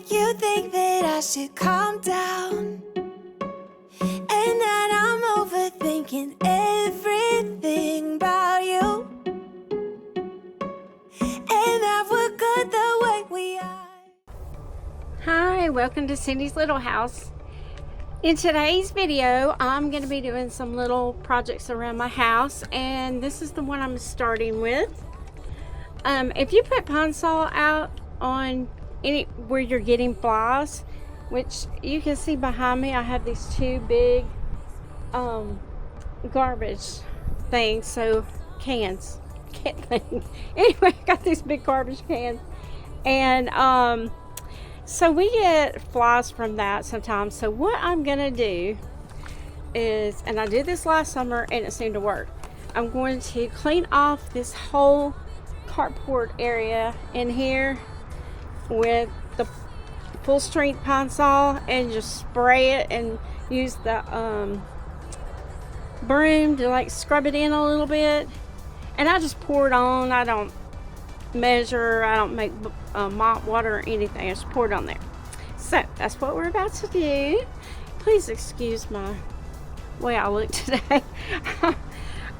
make you think that I should calm down, and that I'm overthinking everything about you, and that we're good the way we are. Hi, welcome to Cindy's Little House. In today's video, I'm going to be doing some little projects around my house, and this is the one I'm starting with. If you put Pine-Sol out on where you're getting flies, which you can see behind me, I have these two big garbage things, so cans, can't think. Anyway, I got these big garbage cans, and so we get flies from that sometimes. So what I'm gonna do is, and I did this last summer and it seemed to work, I'm going to clean off this whole carport area in here with the full strength Pine-Sol and just spray it and use the broom to like scrub it in a little bit. And I just pour it on. I don't measure, I don't make mop water or anything. I just pour it on there. So that's what we're about to do. Please excuse my way I look today.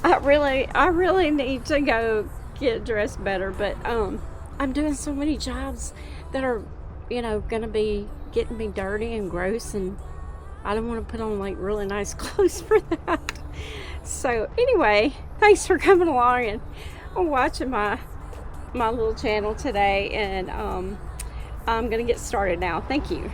I really need to go get dressed better, but I'm doing so many jobs that are, gonna be getting me dirty and gross, and I don't want to put on like really nice clothes for that. So anyway, thanks for coming along and watching my little channel today, and I'm gonna get started now. Thank you.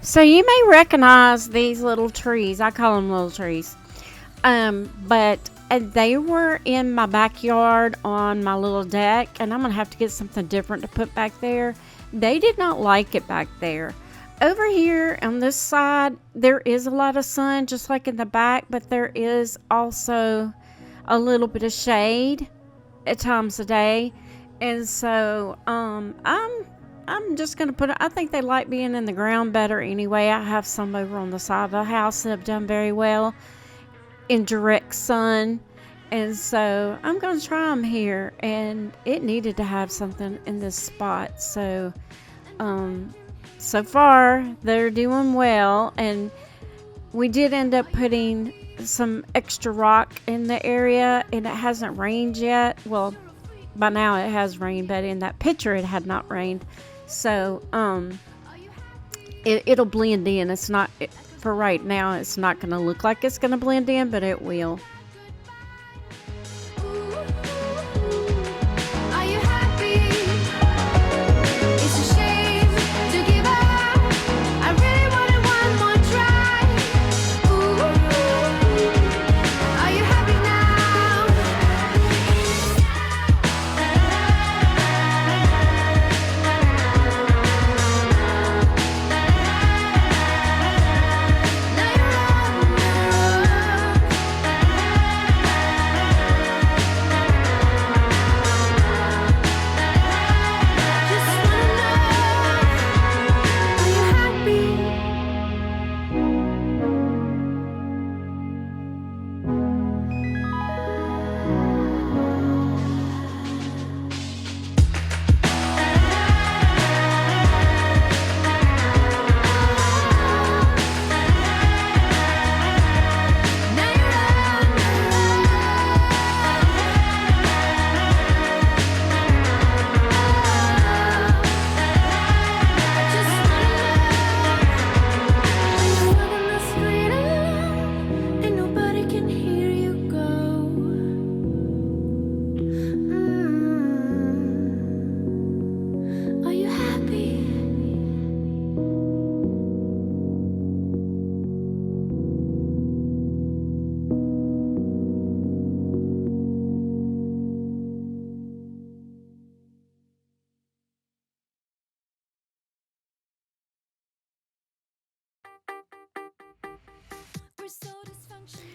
So you may recognize these little trees. I call them little trees. But they were in my backyard on my little deck, and I'm going to have to get something different to put back there. They did not like it back there. Over here on this side, there is a lot of sun, just like in the back, but there is also a little bit of shade at times a day. And so I'm just going to put it, I think they like being in the ground better anyway. I have some over on the side of the house that have done very well in direct sun. And so I'm going to try them here. And it needed to have something in this spot. So, so far they're doing well. And we did end up putting some extra rock in the area, and it hasn't rained yet. Well, by now it has rained, but in that picture it had not rained. So it'll blend in. It's not, for right now, it's not going to look like it's going to blend in, but it will.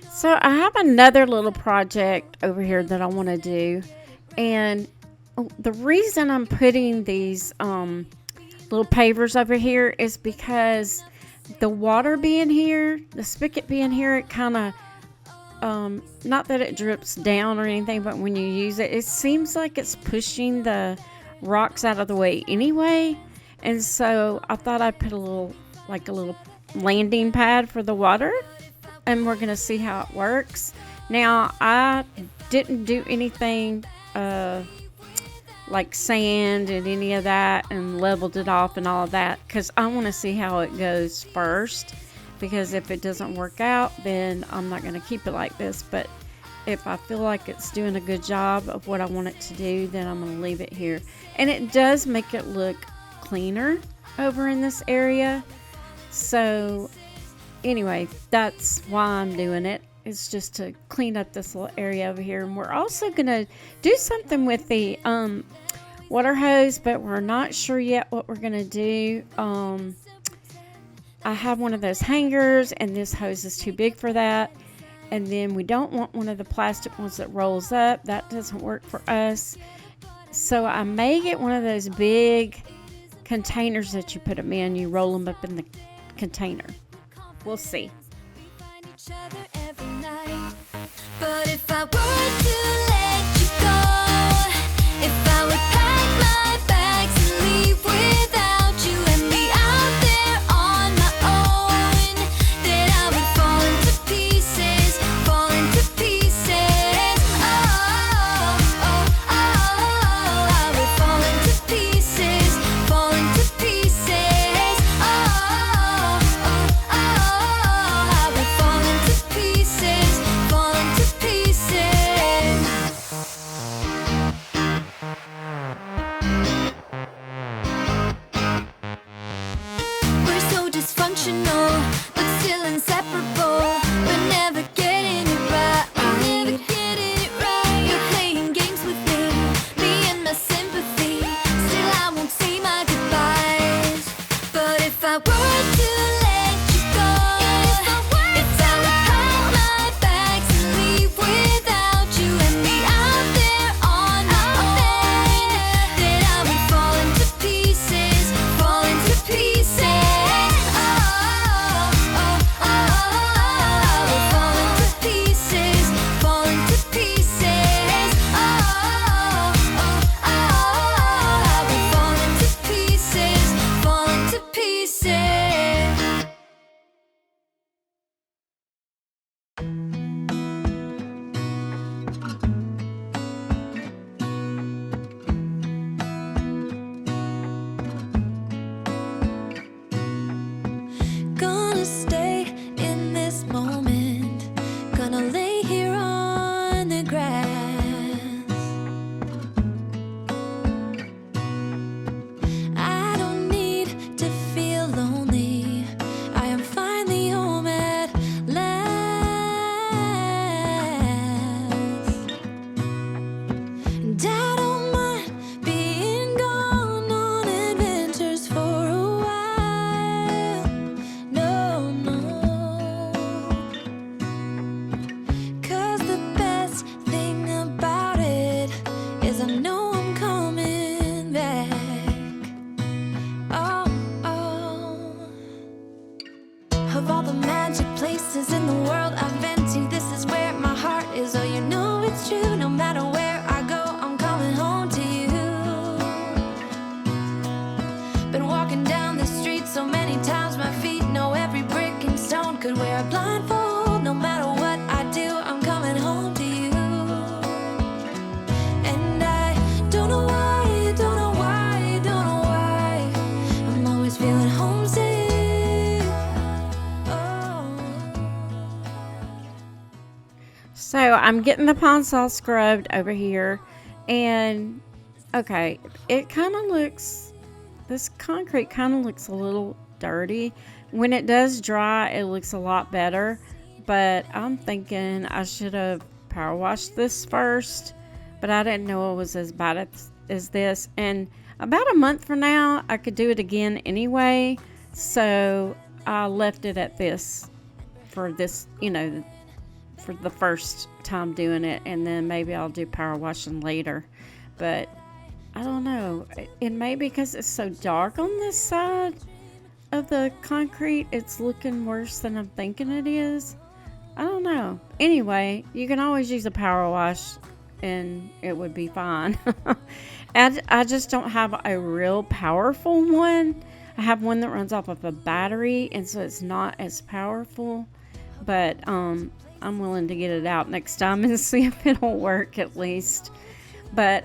So I have another little project over here that I want to do, and the reason I'm putting these little pavers over here is because the water being here, the spigot being here, it kind of not that it drips down or anything, but when you use it, it seems like it's pushing the rocks out of the way anyway. And so I thought I'd put a little landing pad for the water, and we're gonna see how it works. Now I didn't do anything like sand and any of that and leveled it off and all of that, because I want to see how it goes first, because if it doesn't work out, then I'm not going to keep it like this. But if I feel like it's doing a good job of what I want it to do, then I'm going to leave it here. And it does make it look cleaner over in this area. So anyway, that's why I'm doing it. It's just to clean up this little area over here. And we're also going to do something with the water hose, but we're not sure yet what we're going to do. I have one of those hangers, and this hose is too big for that. And then we don't want one of the plastic ones that rolls up. That doesn't work for us. So I may get one of those big containers that you put them in. You roll them up in the container. We'll see. But if I were to let you go, if I would pack my bags and leave without you and be out there on my own, then I would fall into pieces, fall into pieces. Oh, oh, oh, oh, I would fall into pieces, fall into pieces. Oh, oh, oh, I would fall into pieces, fall into pieces. We're so dysfunctional, but still inseparable. We're never getting it right. We're never getting it right. You're playing games with me and my sympathy. Still, I won't say my goodbyes. But if I were to let you go, if I would pack my bags and leave without you and be out there on my own, then I would fall into pieces, fall into pieces. Oh, oh, oh, I would fall into pieces, fall into pieces. Oh, oh, oh, I would fall into pieces, fall into pieces. Gonna stay in this moment, gonna lay here on the grass. I don't need to feel lonely, I am finally home at last. And I don't mind being gone on adventures for a while. No, no. 'Cause the best thing about it is I know I'm coming back. Oh, oh. Of all the magic places in the world I've been to, this is where my heart is. Oh, you know it's true. No matter where I go, I'm coming home to you. Been walking down the street so many times, my feet know every brick and stone. Could wear a blindfold. No matter what I do, I'm coming home to you. And I don't know why, don't know why, don't know why, I'm always feeling homesick. Oh. So I'm getting the ponds all scrubbed over here, and okay, it kind of looks, this concrete kind of looks a little dirty. When it does dry, it looks a lot better, but I'm thinking I should have power washed this first, but I didn't know it was as bad as this. And about a month from now, I could do it again anyway, so I left it at this. for this, for the first time doing it, and then maybe I'll do power washing later. But I don't know. It may be because it's so dark on this side of the concrete, it's looking worse than I'm thinking it is. I don't know. Anyway, you can always use a power wash and it would be fine. And I just don't have a real powerful one. I have one that runs off of a battery, and so it's not as powerful. But I'm willing to get it out next time and see if it'll work at least. But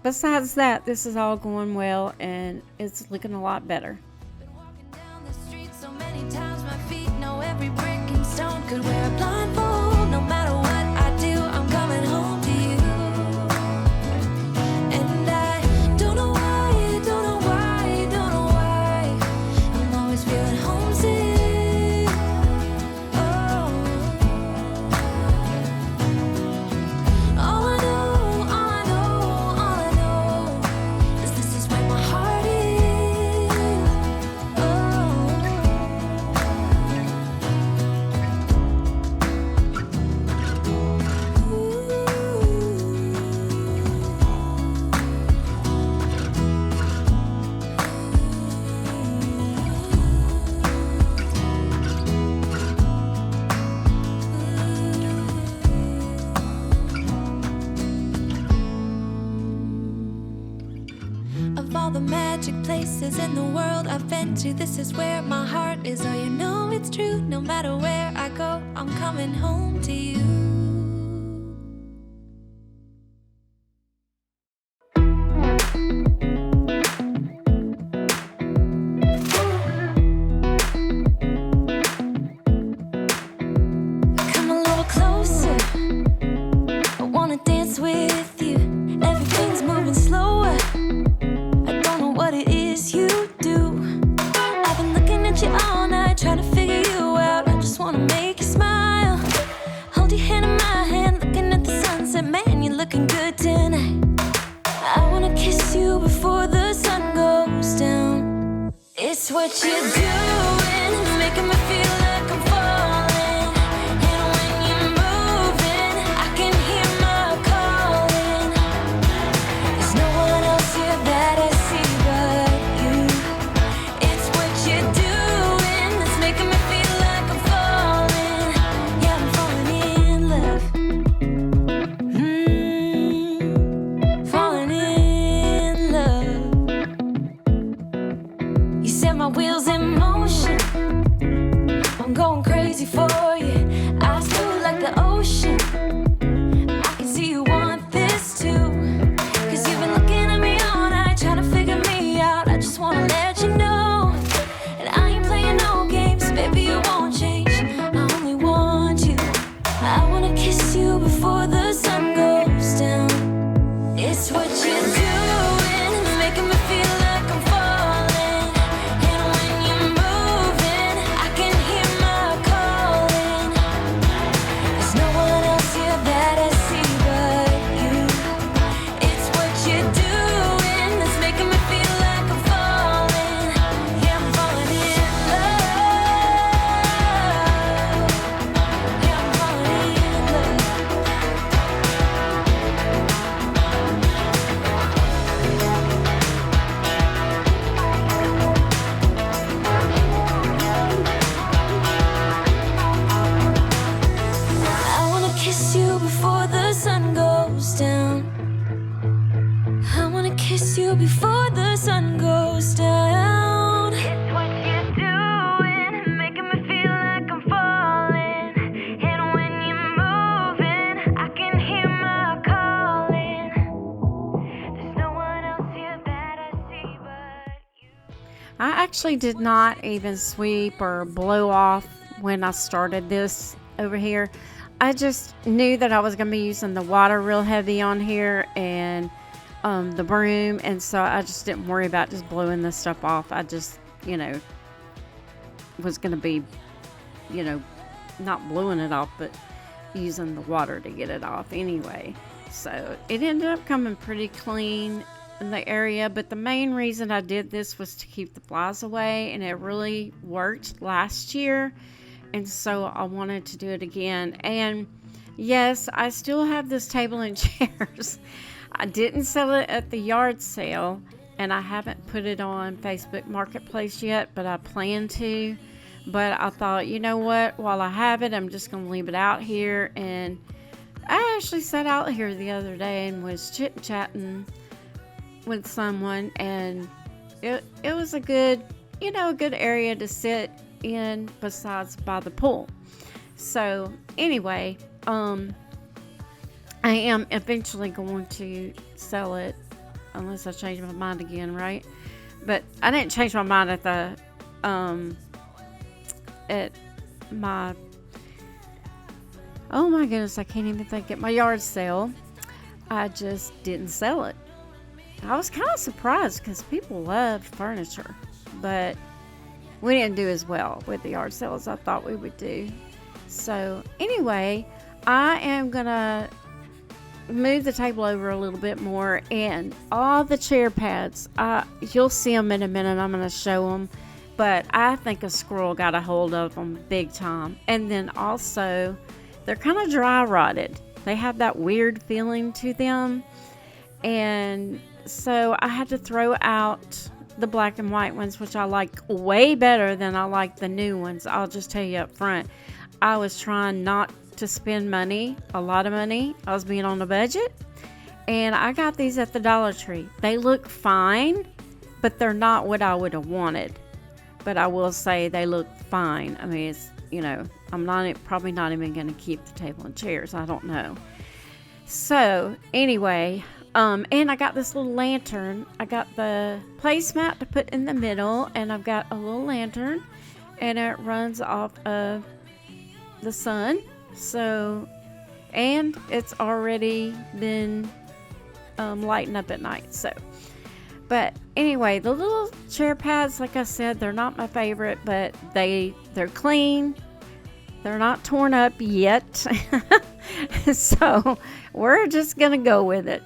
besides that, this is all going well and it's looking a lot better. Been walking down the street so many times, my feet know every brick and stone. Could wear a blindfold, no matter what I do, I'm coming home to you. And I don't know why, don't know why, don't know why, I'm always feeling homesick. Oh, all I know, all I know, all I know is this is where my heart is. Of all the magic places in the world I've been to, this is where my heart is. Oh, you know it's true. No matter where I go, I'm coming home to you. Come a little closer. I wanna dance with you. Everything's moving slower. I don't know what it is you do. I've been looking at you all night, trying to figure you out. I just wanna make you smile. Hold your hand in my hand, looking at the sunset. Man, you're looking good tonight. I wanna kiss you before the sun goes down. It's what you're doing, it's making me feel like I'm falling. And when you're moving, I can hear my calling. There's no one else here that I see but you. It's what you're doing that's making me feel like I'm falling. Yeah, I'm falling in love. Falling in love. You set my wheels in motion. I'm going crazy for you. Eyes blue like the ocean. I can see you want this too. Cause you've been looking at me all night, trying to figure me out. I just wanna let you know. And I ain't playing no games, baby, you won't change. I only want you. I wanna kiss you before the sun goes down. It's what you're doing, it's making me feel like I'm falling. And when you're moving, I can hear my calling. There's no one else here that I see but you. It's what you're doing that's making me feel like I'm falling. Yeah, I'm falling in love. Yeah, I'm falling in love. I wanna kiss you before the sun goes down. I wanna kiss you before the sun goes down. It's what you're doing, making me feel like I'm falling. And when you're moving, I can hear my calling. There's no one else here that I see but you. I actually did not even sweep or blow off when I started this over here. I just knew that I was going to be using the water real heavy on here and the broom, and so I just didn't worry about just blowing this stuff off. I just, was going to be, not blowing it off, but using the water to get it off anyway. So it ended up coming pretty clean in the area, but the main reason I did this was to keep the flies away, and it really worked last year. and so I wanted to do it again. And yes, I still have this table and chairs. I didn't sell it at the yard sale, and I haven't put it on Facebook Marketplace yet, but I plan to. But I thought, you know what, while I have it, I'm just going to leave it out here. And I actually sat out here the other day and was chit-chatting with someone, and it was a good, a good area to sit in besides by the pool. So anyway, I am eventually going to sell it unless I change my mind again, right? But I didn't change my mind at the at my, oh my goodness, I can't even think, at my yard sale. I just didn't sell it. I was kind of surprised because people love furniture, but we didn't do as well with the yard sale as I thought we would do. So anyway, I am gonna move the table over a little bit more, and all the chair pads, you'll see them in a minute. I'm gonna show them, but I think a squirrel got a hold of them big time. And then also, they're kind of dry rotted. They have that weird feeling to them, and so I had to throw out the black and white ones, which I like way better than I like the new ones. I'll just tell you up front, I was trying not to spend money, a lot of money. I was being on a budget, and I got these at the Dollar Tree. They look fine, but they're not what I would have wanted. But I will say they look fine. I mean, it's, I'm probably not even going to keep the table and chairs. I don't know. So anyway, and I got this little lantern. I got the placemat to put in the middle, and I've got a little lantern, and it runs off of the sun. So, and it's already been lighting up at night. So, but anyway, the little chair pads, like I said, they're not my favorite, but they're clean. They're not torn up yet. So we're just gonna go with it.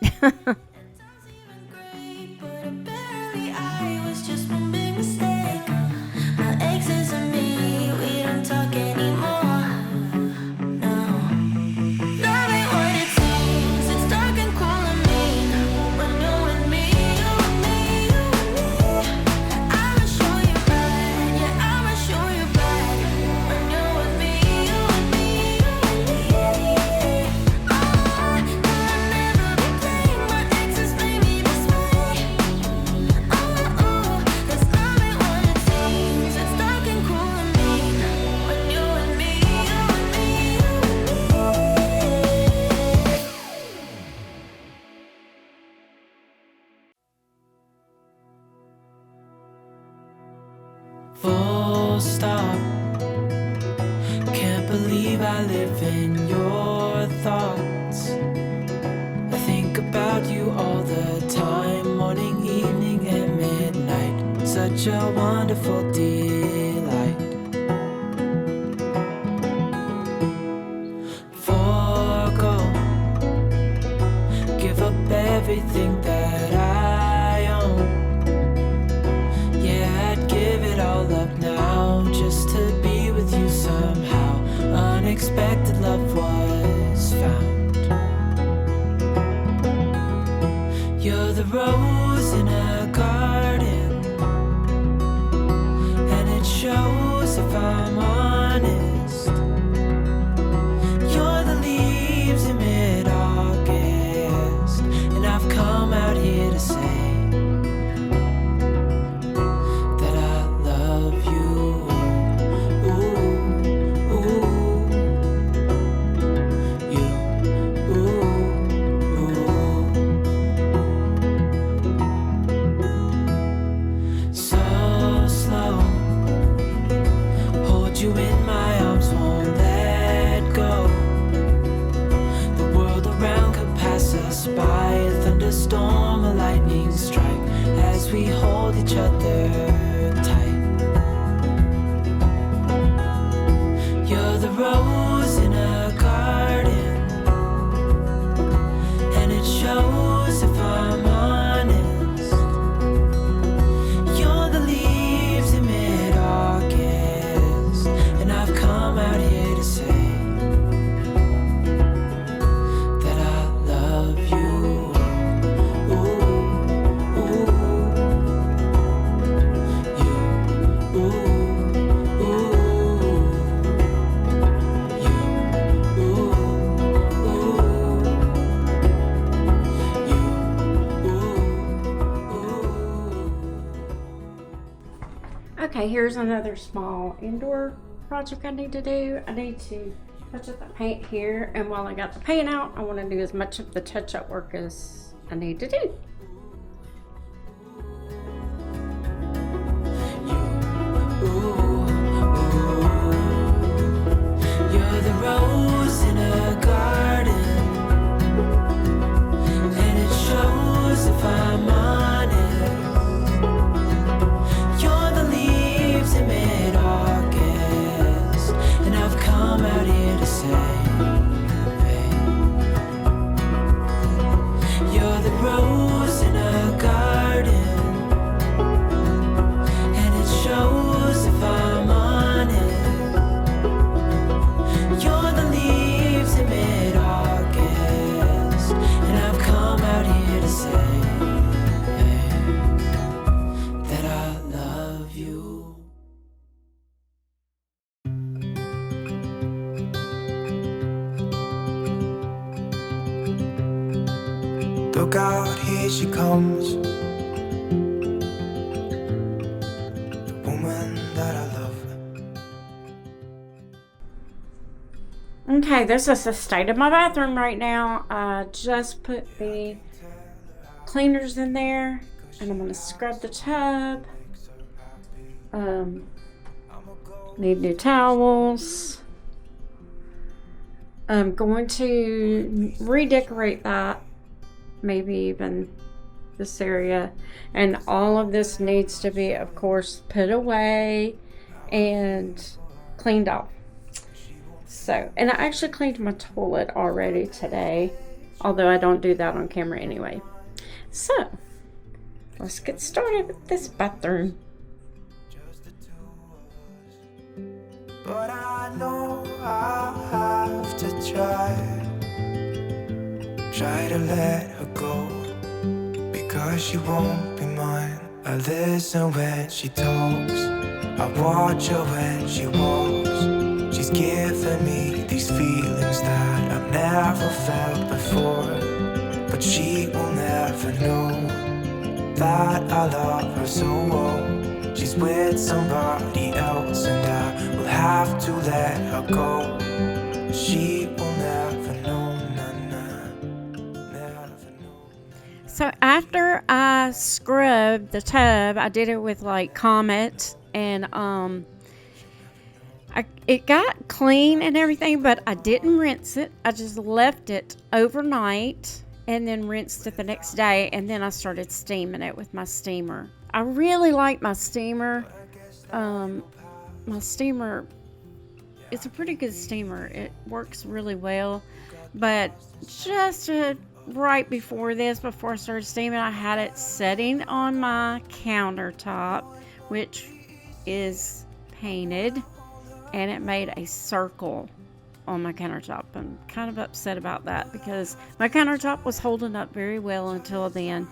Full stop. Can't believe I live in your thoughts. I think about you all the time, morning, evening, and midnight. Such a wonderful delight. Forgo, give up everything that I own. Yeah, I'd give it all up now just to be with you somehow. Unexpected love was found. You're the rose in a garden, and it shows if I'm honest. You're the leaves in mid-August, and I've come out here to say you in my arms, won't let go. The world around could pass us by, a thunderstorm, a lightning strike, as we hold each other tight. You're the rose in a garden, and it shows if I'm honest. You're the leaves in mid-August, and I've come Okay, here's another small indoor project I need to do. I need to touch up the paint here, and while I got the paint out, I want to do as much of the touch-up work as I need to do. You're the rose in a garden, and it shows if I'm honest. You're the leaves in mid-August, and I've come out here to say, you're the rose in a garden, and it shows if I'm honest. You're the leaves in mid-August, and I've come out here to say that I love you. Look out, here she comes. The woman that I love. Okay, this is the state of my bathroom right now. I just put the cleaners in there, and I'm going to scrub the tub. Need new towels. I'm going to redecorate that, maybe even this area, and all of this needs to be, of course, put away and cleaned off. So, and I actually cleaned my toilet already today, although I don't do that on camera anyway. So, let's get started with this bathroom. But I know I have to try to let her go, because she won't be mine. I listen when she talks, I watch her when she walks. She's giving me these feelings that I've never felt before, but she will never know that I love her so well. She's with somebody else, and I will have to let her go. She will never know, never know. So after I scrubbed the tub, I did it with like Comet, and it got clean and everything, but I didn't rinse it. I just left it overnight and then rinsed it the next day, and then I started steaming it with my steamer. I really like my steamer. My steamer, it's a pretty good steamer. It works really well, but just right before I started steaming, I had it setting on my countertop, which is painted, and it made a circle on my countertop. I'm kind of upset about that because my countertop was holding up very well until then.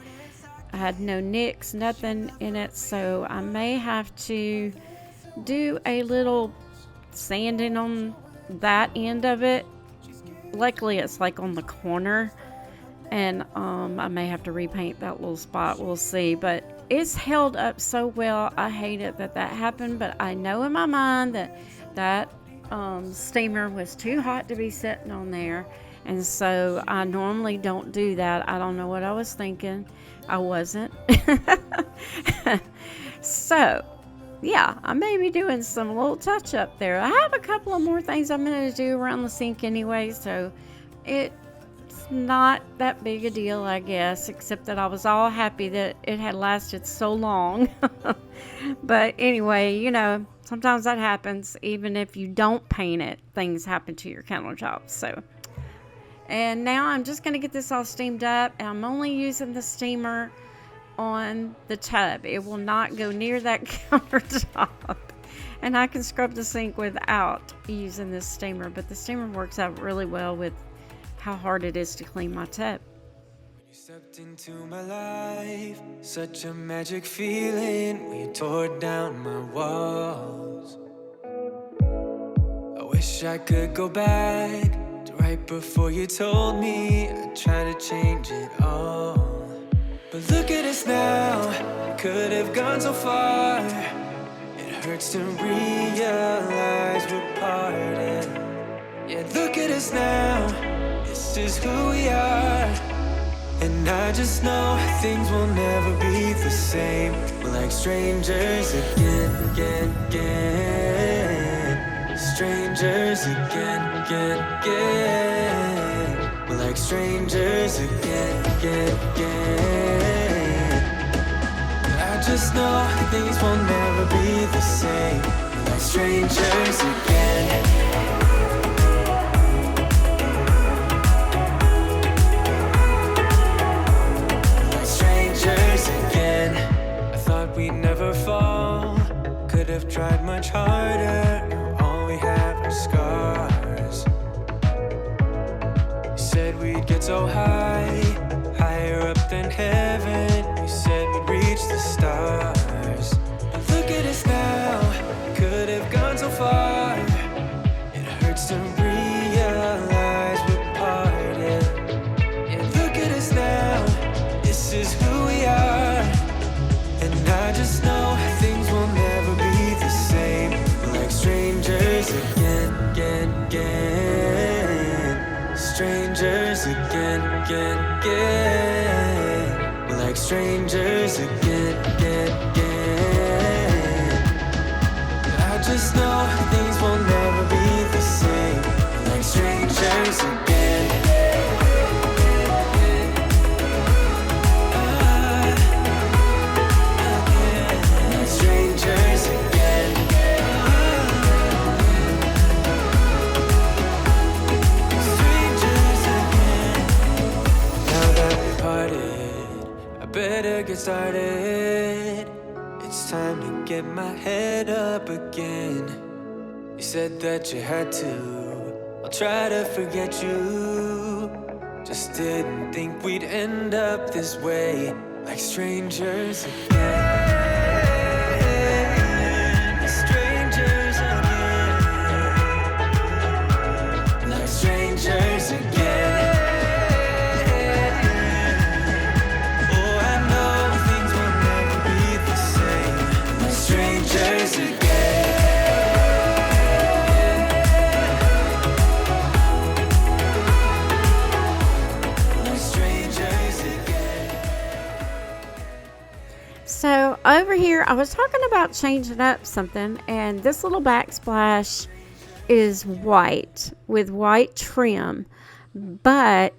I had no nicks, nothing in it, so I may have to do a little sanding on that end of it. Luckily, it's like on the corner, and I may have to repaint that little spot. We'll see, but it's held up so well. I hate it that happened, but I know in my mind that steamer was too hot to be sitting on there, and so I normally don't do that. I don't know what I was thinking. I wasn't. So yeah, I may be doing some little touch up there. I have a couple of more things I'm going to do around the sink anyway, so it's not that big a deal, I guess, except that I was all happy that it had lasted so long. But anyway, you know, sometimes that happens. Even if you don't paint it, things happen to your countertop. So, and now I'm just going to get this all steamed up, and I'm only using the steamer on the tub. It will not go near that countertop, and I can scrub the sink without using this steamer, but the steamer works out really well with how hard it is to clean my tub. You stepped into my life, such a magic feeling when you tore down my walls. I wish I could go back to right before you told me I'd try to change it all. But look at us now, it could have gone so far. It hurts to realize we're parted. Yeah, look at us now, this is who we are. And I just know things will never be the same. We're like strangers again, again, again. Strangers again, again, again. We're like strangers again, again, again. I just know things will never be the same. We're like strangers again. We'd never fall, could have tried much harder. Now all we have are scars. You said we'd get so high, higher up than heaven. You said we'd reach the stars. But look at us now, could have gone so far. It hurts to realize we're parted. Yeah, look at us now, this is who we are. And I just know things will never be the same. We're like strangers again, again, again. Strangers again, again, again. We're like strangers again, again, again. I just know things will never be the same. We're like strangers again. Better get started. It's time to get my head up again. You said that you had to. I'll try to forget you. Just didn't think we'd end up this way, like strangers again. Strangers again. Like strangers again. So over here, I was talking about changing up something, and this little backsplash is white with white trim, but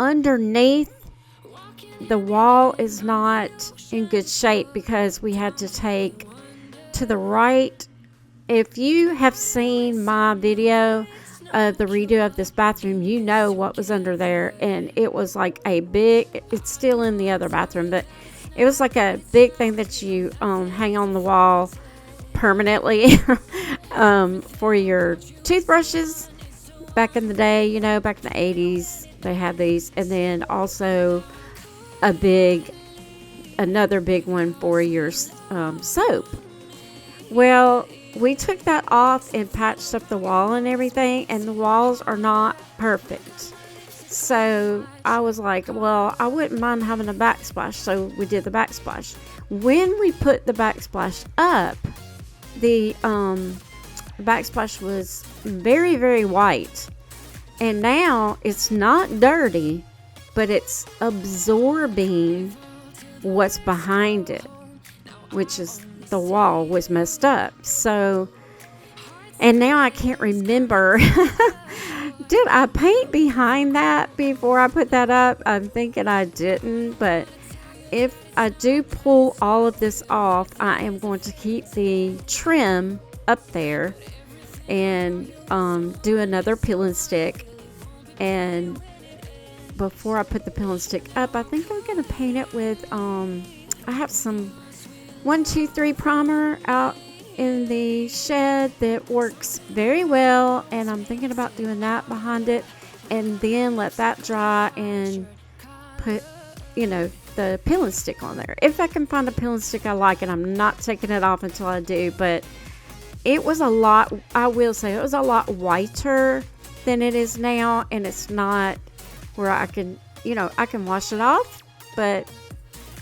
underneath the wall is not in good shape because we had to take to the right. If you have seen my video of the redo of this bathroom, you know what was under there, and it was like a big, it's still in the other bathroom, but it was like a big thing that you hang on the wall permanently for your toothbrushes. Back in the day, you know, back in the 80s, they had these. And then also another big one for your soap. Well, we took that off and patched up the wall and everything, and the walls are not perfect. So I was like, well, I wouldn't mind having a backsplash. So we did the backsplash. When we put the backsplash up, the backsplash was very, very white. And now it's not dirty, but it's absorbing what's behind it, which is the wall was messed up. So, and now I can't remember. Did I paint behind that before I put that up? I'm thinking I didn't, but if I do pull all of this off, I am going to keep the trim up there and do another peel and stick. And before I put the peel and stick up, I think I'm going to paint it with, I have some 1-2-3 primer out in the shed that works very well, and I'm thinking about doing that behind it, and then let that dry and put, you know, the peel and stick on there. If I can find a peel and stick I like, and I'm not taking it off until I do. But it was a lot, I will say, it was a lot whiter than it is now, and it's not where I can, you know, I can wash it off, but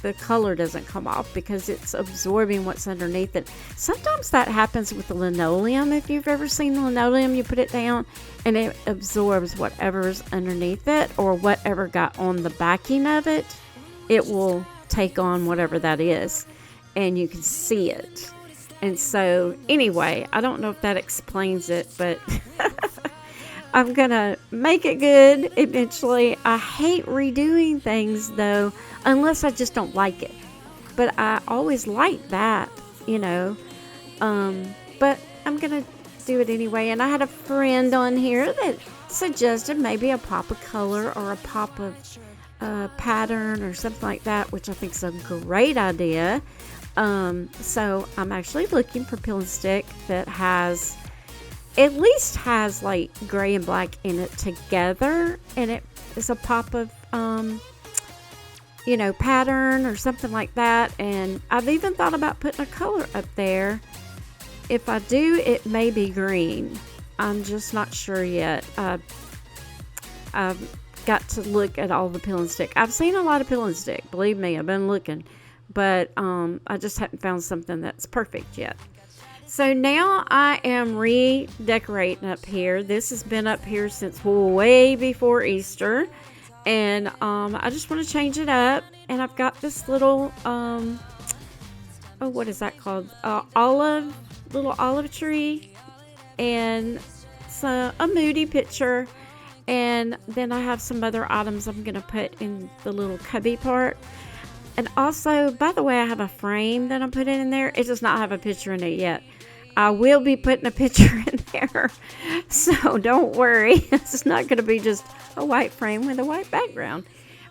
the color doesn't come off because it's absorbing what's underneath it. Sometimes that happens with the linoleum. If you've ever seen linoleum, you put it down and it absorbs whatever's underneath it, or whatever got on the backing of it. It will take on whatever that is, and you can see it. And so anyway, I don't know if that explains it, but I'm gonna make it good eventually. I hate redoing things though, unless I just don't like it. But I always like that, you know. But I'm gonna do it anyway. And I had a friend on here that suggested maybe a pop of color or a pop of pattern or something like that, which I think is a great idea. So I'm actually looking for Peel and Stick that at least has like gray and black in it together, and it is a pop of pattern or something like that. And I've even thought about putting a color up there. If I do, it may be green. I'm just not sure yet. I've got to look at all the Peel and Stick. I've seen a lot of Peel and Stick, believe me, I've been looking, but I just haven't found something that's perfect yet. So now I am redecorating up here. This has been up here since way before Easter, and I just want to change it up. And I've got this little what is that called? Little olive tree, and a Moody picture. And then I have some other items I'm going to put in the little cubby part. And also, by the way, I have a frame that I'm putting in there. It does not have a picture in it yet. I will be putting a picture in there. So don't worry. It's not going to be just a white frame with a white background.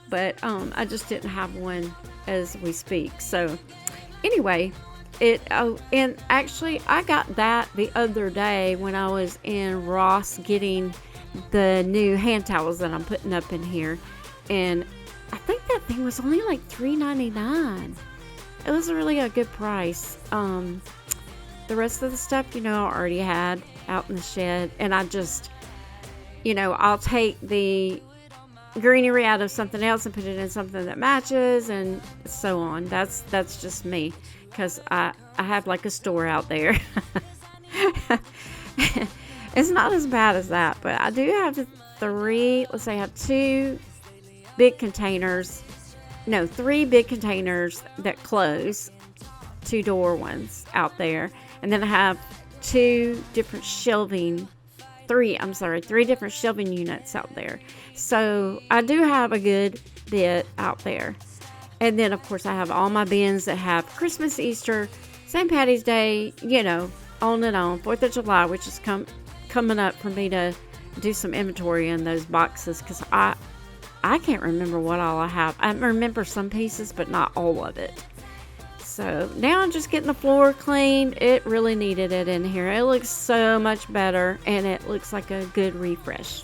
But I just didn't have one as we speak. So anyway, and actually I got that the other day when I was in Ross getting the new hand towels that I'm putting up in here, and I think that thing was only like $3.99. It was really a good price. The rest of the stuff, I already had out in the shed, and I just, I'll take the greenery out of something else and put it in something that matches, and so on. That's just me, because I have like a store out there. It's not as bad as that, but I do have I have three big containers that close, 2-door ones out there. And then I have three different shelving units out there. So I do have a good bit out there. And then, of course, I have all my bins that have Christmas, Easter, St. Patty's Day, on and on. 4th of July, which is coming up for me to do some inventory in those boxes, because I can't remember what all I have. I remember some pieces, but not all of it. So now I'm just getting the floor cleaned. It really needed it in here. It looks so much better, and it looks like a good refresh.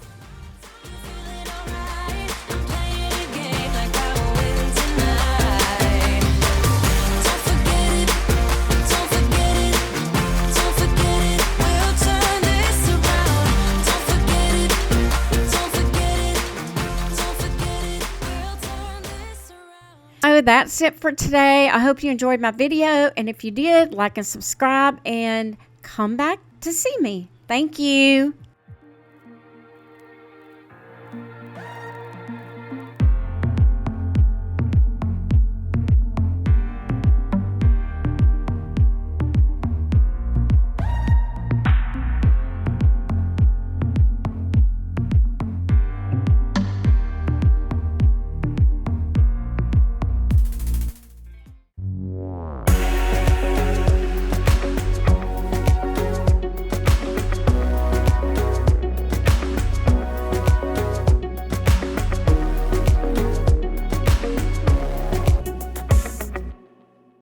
So that's it for today. I hope you enjoyed my video, and if you did, like and subscribe and come back to see me. Thank you.